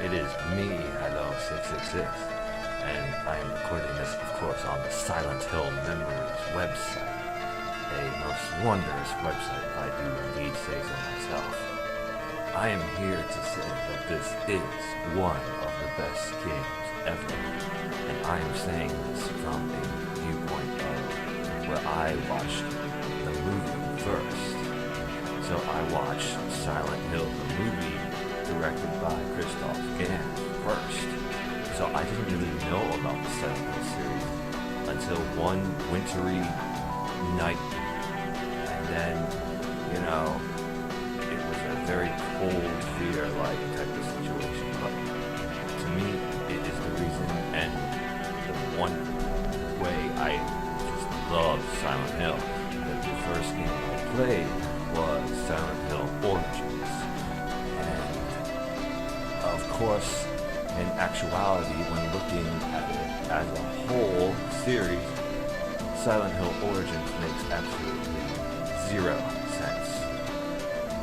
It is me, Hello 666, and I am recording this, of course, on the Silent Hill Memories website. A most wondrous website, if I do indeed say so myself. I am here to say that this is one of the best games ever, and I am saying this from a viewpoint of where I watched the movie first. So I watched Silent Hill, the movie, directed by Christoph Gans first. So I didn't really know about the Silent Hill series until one wintry night. And then, it was a very cold, fear-like type of situation. But to me, it is the reason and the one way I just love Silent Hill. That the first game I played was Silent Hill Origins. Of course, in actuality, when looking at it as a whole series, Silent Hill Origins makes absolutely zero sense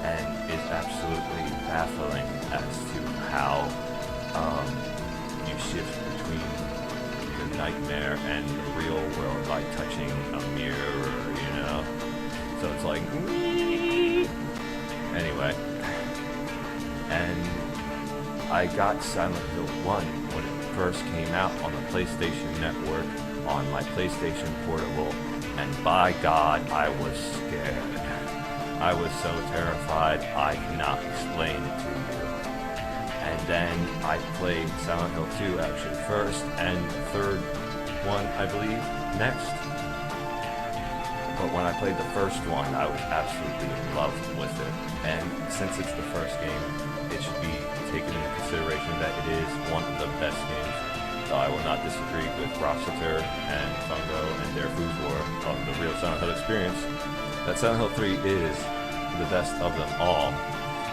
and is absolutely baffling as to how you shift between the nightmare and the real world by touching a mirror, So it's like, anyway. And I got Silent Hill 1 when it first came out on the PlayStation Network on my PlayStation Portable, and by God, I was scared. I was so terrified I cannot explain it to you. And then I played Silent Hill 2 actually first, and the third one, I believe, next. But when I played the first one, I was absolutely in love with it. And since it's the first game, it should be taken into consideration that it is one of the best games. I will not disagree with Rossiter and Fungo and their foosbore of the real Silent Hill experience. That Silent Hill 3 is the best of them all,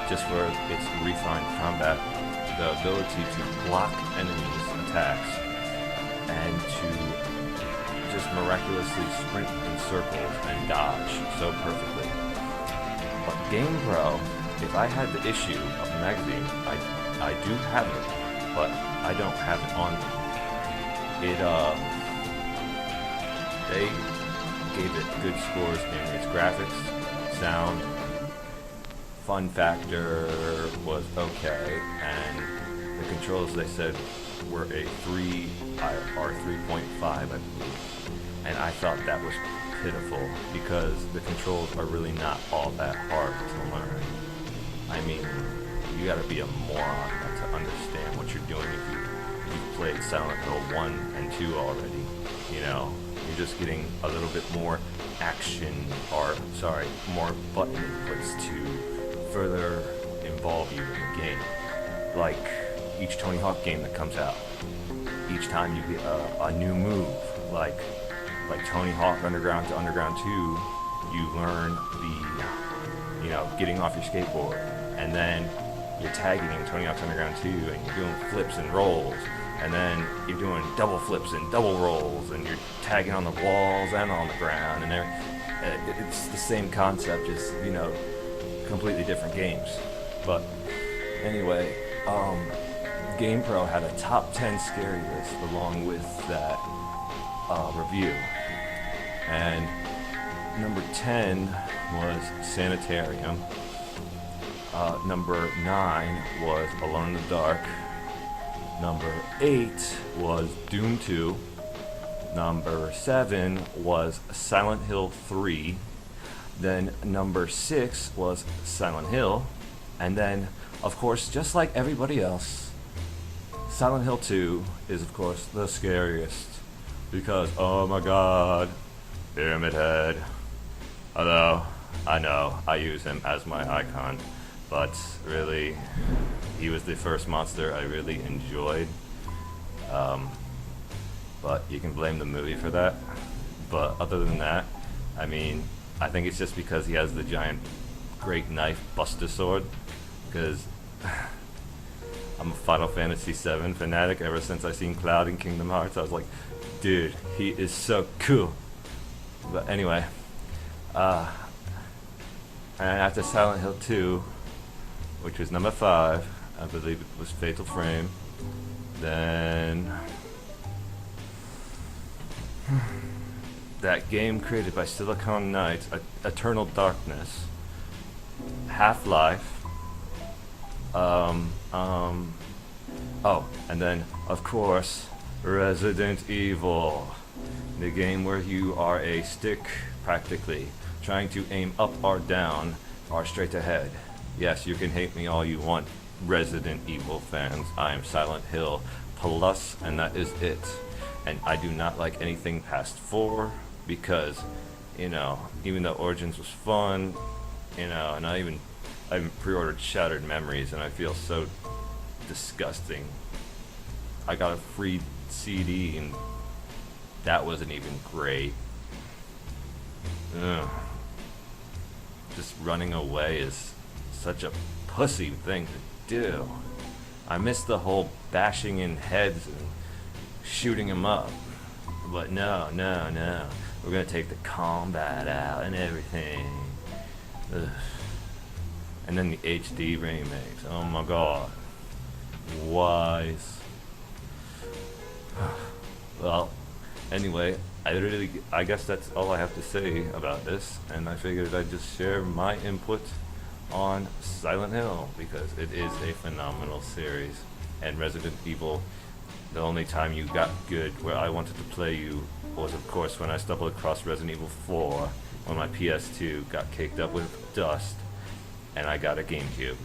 just for its refined combat, the ability to block enemies' attacks, and to just miraculously sprint in circles and dodge so perfectly. But GamePro, if I had the issue of the magazine, I do have it, but I don't have it on me. They gave it good scores in its graphics, sound, fun factor was okay, and the controls they said were a 3 or 3.5, I believe. And I thought that was pitiful because the controls are really not all that hard to learn. I mean, you gotta be a moron to understand what you're doing if you've played Silent Hill 1 and 2 already. You're just getting a little bit more more button inputs to further involve you in the game. Like each Tony Hawk game that comes out. Each time you get a new move, like Tony Hawk Underground to Underground 2, you learn the, getting off your skateboard. And then you're tagging in Tony Hawk's Underground 2, and you're doing flips and rolls. And then you're doing double flips and double rolls, and you're tagging on the walls and on the ground. And it's the same concept, just, completely different games. But anyway, GamePro had a top 10 scary list along with that review. And number 10 was Sanitarium. Number 9 was Alone in the Dark. Number 8 was Doom 2. Number 7 was Silent Hill 3. Then number 6 was Silent Hill. And then, of course, just like everybody else, Silent Hill 2 is, of course, the scariest. Because, oh my God, Pyramid Head. Although, I know, I use him as my icon. But really, he was the first monster I really enjoyed. But you can blame the movie for that. But other than that, I think it's just because he has the giant great knife Buster Sword. Because I'm a Final Fantasy VII fanatic ever since I seen Cloud in Kingdom Hearts. I was like, dude, he is so cool. But anyway, and after Silent Hill 2, which was number 5, I believe it was Fatal Frame. Then that game created by Silicon Knights, Eternal Darkness, Half-Life. Oh, and then of course Resident Evil, the game where you are a stick practically trying to aim up or down or straight ahead. Yes, you can hate me all you want, Resident Evil fans. I am Silent Hill Plus, and that is it. And I do not like anything past 4 because, you know, even though Origins was fun, you know, and I even pre-ordered Shattered Memories, and I feel so disgusting. I got a free CD, and that wasn't even great. Ugh. Just running away is such a pussy thing to do. I miss the whole bashing in heads and shooting them up. But no. We're gonna take the combat out and everything. Ugh. And then the HD remakes. Oh my god. Wise. Well, anyway, I guess that's all I have to say about this, and I figured I'd just share my input on Silent Hill because it is a phenomenal series. And Resident Evil, the only time you got good where I wanted to play you was of course when I stumbled across Resident Evil 4 when my PS2 got caked up with dust and I got a GameCube.